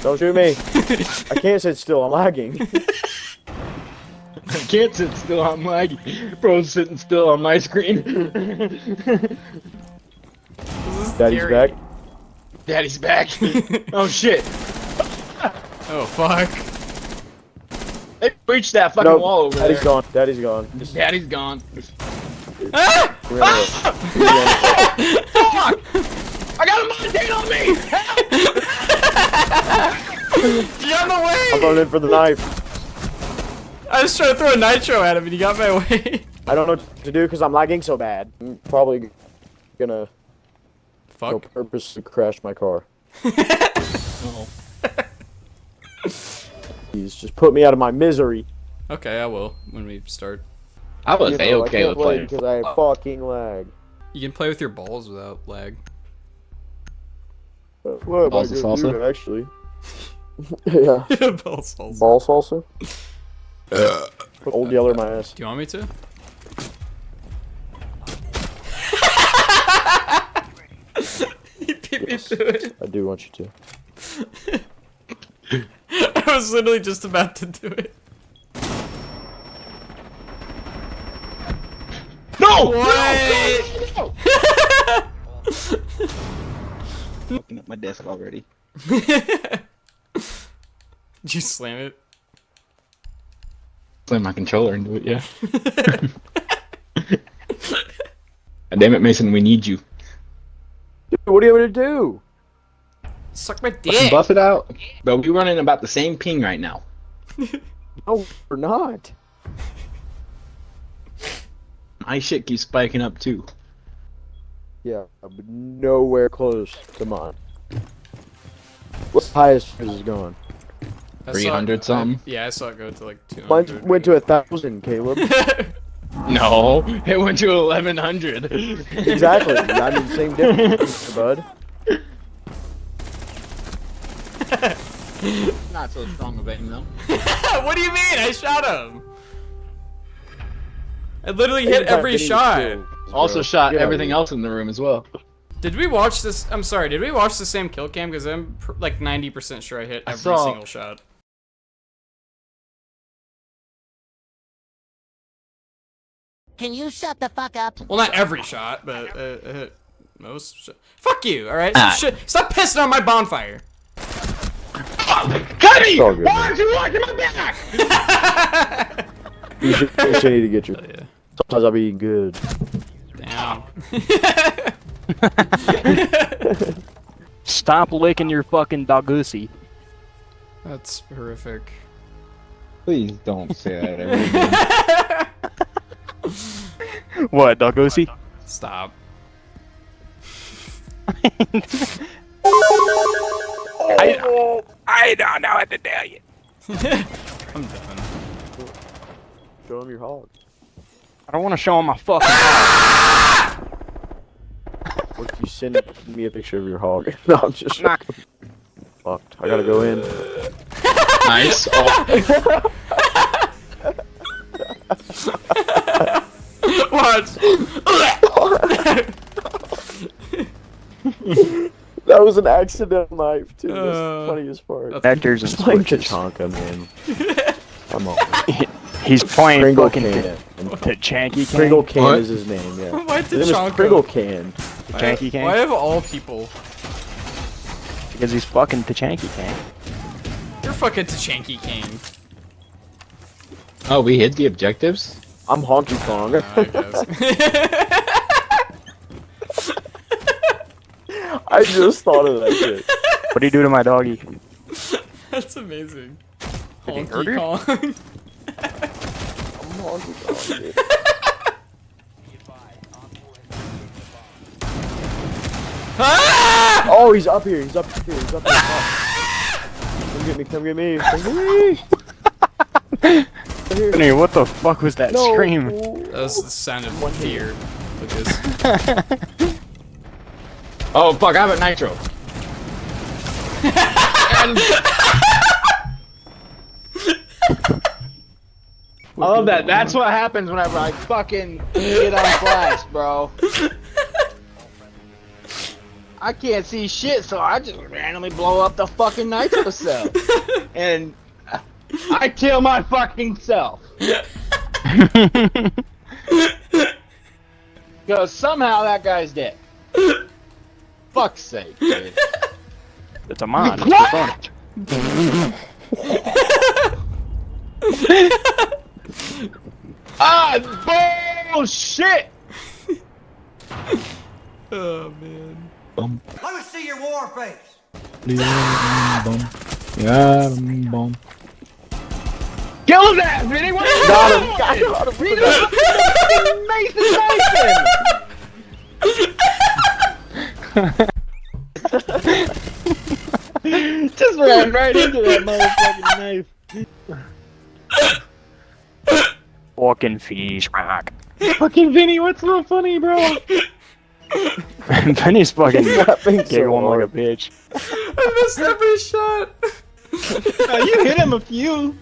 Don't shoot me. I can't sit still. I'm lagging. I can't sit still, I'm lagging. Bro's sitting still on my screen. Daddy's back. Daddy's back. Oh shit. Oh fuck. They breached that fucking Nope. wall over Daddy's there. gone. Daddy's gone. Daddy's gone. Ah! We're gonna- we're gonna- Fuck! I got a Montane on me! Get out of the way! I'm going in for the knife. I was trying to throw a nitro at him and he got my way. I don't know what to do because I'm lagging so bad. I'm probably gonna go Fuck. purposely crash my car. Oh. Please, just put me out of my misery. Okay, I will when we start. I was You know, I A-okay can't with play playing. because I fucking lag. You can play with your balls without lag. What am I Balls of gonna salsa? do, actually? Yeah. Balls also. Ball salsa? Put Old Yeller in my ass. Do you want me to? He beat me Yes. to it. I do want you to. I was literally just about to do it. No! What? No! Open up my desk already. Did you slam it? Play my controller into it, yeah. God damn it, Mason, we need you. Dude, what do you want me to do? Suck my Fucking dick. buff it out. But we running about the same ping right now. No, we're not. My shit keeps spiking up too. Yeah, but nowhere close to mine. What's the highest yours is going? I saw it- 300 something? Yeah, I saw it go to like 200. Mine went to 1,000, Caleb. No, it went to 1100. Exactly. I mean, same difference, bud. Not so strong of aim though. What do you mean? I shot him. I literally hit every shot. Also shot Get out of everything here. else in the room as well. Did we watch this? I'm sorry. Did we watch the same kill cam? Because I'm like 90% sure I hit every saw- single shot. Can you shut the fuck up? Well, not every shot, but I hit most. Fuck you. All right. Ah. Stop pissing on my bonfire. Cuddy! all good, Why man. aren't you watching my back? You should need to get your. Yeah. Sometimes I'll be eating good. Damn. Stop licking your fucking doggoosey. That's horrific. Please don't say that ever again. What, doggoosey? Stop. I don't know what to tell you. I'm done. Show him your hog. I don't want to show him my fucking. What if you send me a picture of your hog? No, I'm just Nah. fucked. I gotta go in. Nice. Oh, Watch. That was an accidental knife, too. That's Uh, the funniest part. that's- Vectors and Just playing switches. Tachanka, man. Come on. He's playing Pringle fucking Can. Tachanky Can. Pringle Can What? is his name, yeah. Why His name is Tachanka? Pringle Can. Tachanky Can? Why of all people? Because he's fucking Tachanky Can. You're fucking Tachanky King. oh, we hit the objectives? I'm Honky Kong. I guess. I just thought of that shit. What do you do to my doggy? That's amazing. Did he Honky hurt her? Kong. I'm Honky Kong, dude. Ah! Oh, he's up here. He's up here. He's up here. Come get me. Come get me. Come get me. Come here. Anthony, what the fuck was that No. scream? That was the sound of fear. Look at this. Oh fuck, I have a nitro. And- I love that. That's what happens whenever I fucking get on flash, bro. I can't see shit, so I just randomly blow up the fucking nitro cell. And I kill my fucking self. Because somehow that guy's dead. Fuck's sake, dude. It's a mod. It's for fun. Ah, bullshit! Oh man. Let me see your war face. Kill his ass, Vinny! What are you doing? Got him. He's a fucking Mason! Just ran right into that motherfucking knife. Fucking fish rock. Fucking Vinny, what's so funny, bro? Penny's fucking Laughing so giggling like a hard. bitch. I missed every shot. You hit him a few.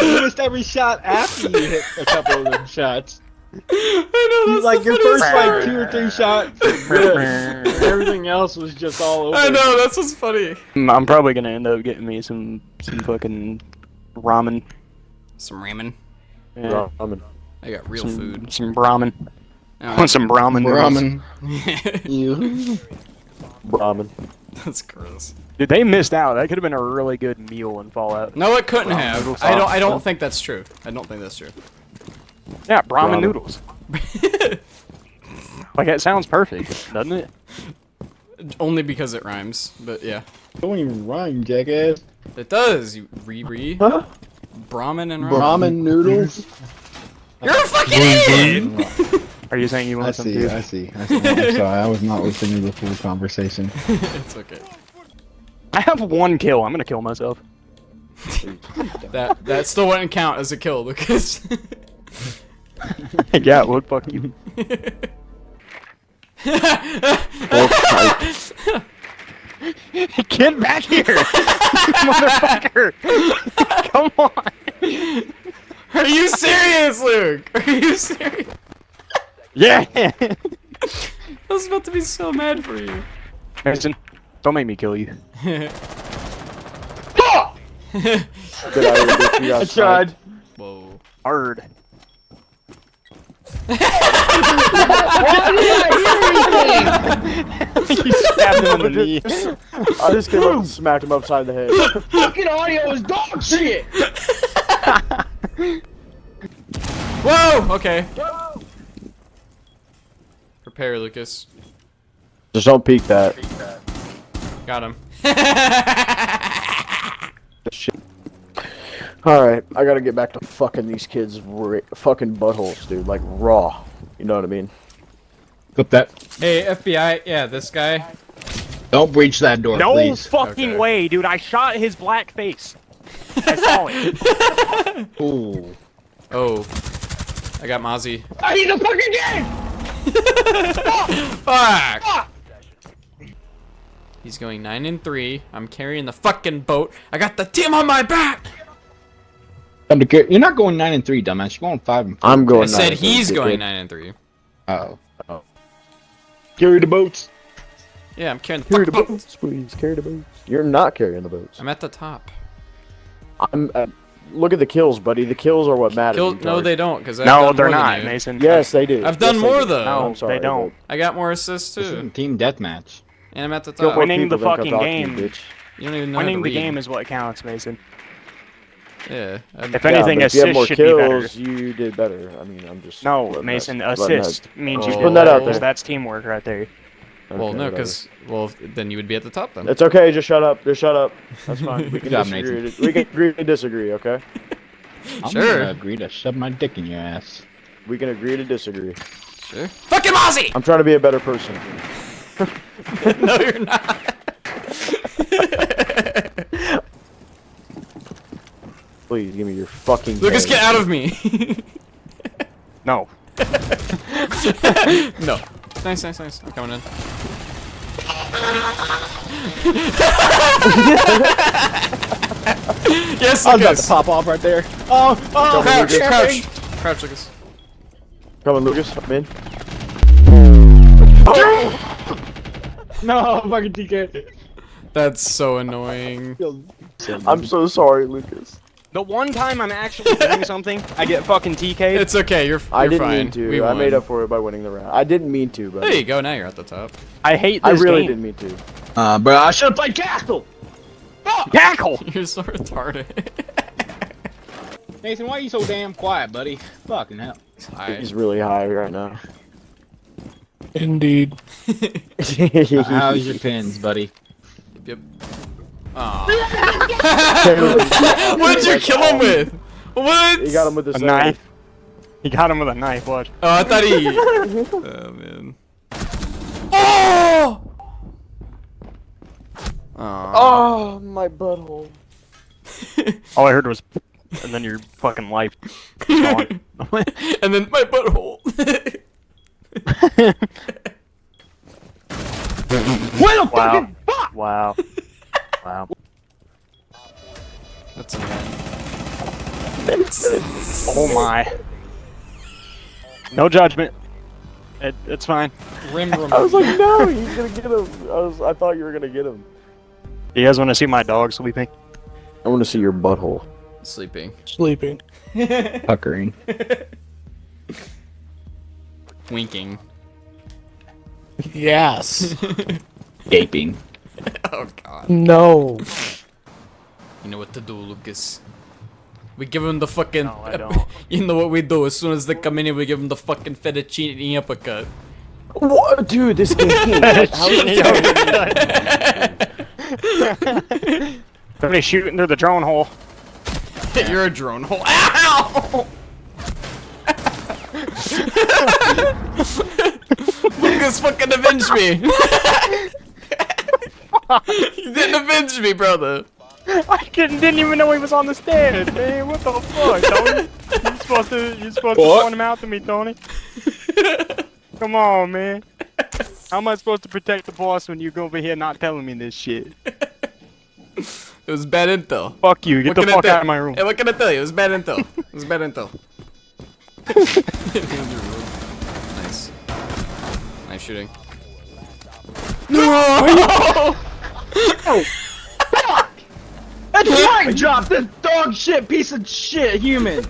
You missed every shot after you hit a couple of them shots. I know, that's Like the your funniest first part. like 2 or 3 shots were good. Everything else was just all over. I know, that's what's funny. I'm probably gonna end up getting me some fucking ramen. Some ramen. Yeah, Ramen. I got real food. Some ramen. I Oh, want some ramen. noodles. Ramen. You. Ramen. that's gross. Dude, they missed out. That could have been a really good meal in Fallout. No, it couldn't have. noodles I don't sauce. think that's true. I don't think that's true. Yeah, ramen Ramen. noodles. Like, that sounds perfect, doesn't it? Only because it rhymes, but yeah. Don't even rhyme, jackass. It does, you re-re. Huh? Brahmin and ramen. Ramen noodles. You're a fucking idiot! Are you saying you want some too? I see. I'm sorry, I was not listening to the full conversation. It's okay. I have 1 kill. I'm gonna kill myself. That still wouldn't count as a kill, Lucas. Yeah, well, fuck you. Get back here! Motherfucker! Come on! Are you serious, Luke? Are you serious? Yeah! I was about to be so mad for you. Mason, don't make me kill you. Get out of here, bitch. You got I tried. sniped. Whoa. Hard. You stabbed him in the knee. I just came up and smacked him upside the head. Fucking audio is dog shit. Whoa! Okay. Prepare, Lucas. Just don't peek that. Got him. Shit. Alright, I gotta get back to fucking these kids' fucking buttholes, dude. Like, raw. You know what I mean? Clip that. Hey, FBI. Yeah, this guy. Don't breach that door, No please. fucking Okay. way, dude. I shot his black face. I saw it. Ooh. Oh. I got Mozzie. I need a fucking game! Fuck! He's going 9-3. I'm carrying the fucking boat. I got the team on my back! You're not going 9-3, dumbass. You're going 5-4. I'm going I said 9-3, he's dickhead. going 9-3. Oh. Carry the boats. Yeah, I'm carrying the Carry the fucking boat. boats, please. Carry the boats. You're not carrying the boats. I'm at the top. I'm. Look at the kills, buddy. The kills are what matter. No, they don't, because I've No, done they're more than not, you. Mason. Yes, they do. I've done Yes, they more, do. though. No, I'm sorry, they don't. I got more assists, This is too. a team deathmatch. And I'm at the Kill top. more Winning the people, then come fucking talk to you, game. bitch. You don't even know how Winning to the read. game is what counts, Mason. Yeah. If Yeah, anything, but if you have assist more should be better. kills, you did better. I mean, I'm just. No, letting Mason, that- letting that- assist means you Just did putting that out better. there. That's teamwork right there. Well, Okay, no, whatever. because, well, then you would be at the top, then. It's okay. Just shut up. Just shut up. That's fine. We can Good job, disagree. We can agree to disagree. Okay. I'm Sure. gonna agree to shove my dick in your ass. We can agree to disagree. Sure. Fucking Mozzie! I'm trying to be a better person. No, you're not. Please give me your fucking. Lucas, head. get out of me. No. No. Nice. I'm coming in. Yes, I was about to Lucas. pop off right there. Oh, Crouch, camping. crouch, Lucas. Come on, Lucas. I'm in. No, fucking TK. That's so annoying. I'm so sorry, Lucas. The one time I'm actually doing something, I get fucking TK'd. It's okay. You're I didn't fine. mean to. We I won. made up for it by winning the round. I didn't mean to, but There you go. Now you're at the top. I hate I this really game. didn't mean to. Bro, I should have played Castle. Tackle! You're so retarded. Nathan, why are you so damn quiet, buddy? Fucking hell. He's really high right now. Indeed. How's your pins, buddy? Yep. Aw. What'd you kill him with? What? You got him with the A knife. He got him with a knife, watch. Oh, I thought he. Oh man. Oh! Aw. Oh, my butthole. All I heard was, and then your fucking life is gone. And then my butthole. What the Wow. fucking fuck? Wow. Wow. That's a man. Oh my. No judgment. It's fine. Rim I was like, no, he's gonna get him. I thought you were gonna get him. Do you guys want to see my dog sleeping? I want to see your butthole. Sleeping. Sleeping. Puckering. Winking. Yes. Gaping. Oh god. No. You know what to do, Lucas. We give him the fucking. No, I don't. You know what we do? As soon as they come in here, we give him the fucking fettuccine uppercut. What, dude? This game. How is Somebody shooting through the drone hole. You're a drone hole. Ow! Lucas fucking avenged me. You didn't avenge me, brother. I didn't even know he was on the stairs, man. What the fuck, Tony? You're supposed to point him out to me, Tony. Come on, man. How am I supposed to protect the boss when you go over here not telling me this shit? It was bad intel. Fuck you. Get What the can I fuck tell- out of my room. Hey, what can I tell you? It was bad intel. It was bad intel. Nice. Nice shooting. No! That's right! Drop this dog shit piece of shit human!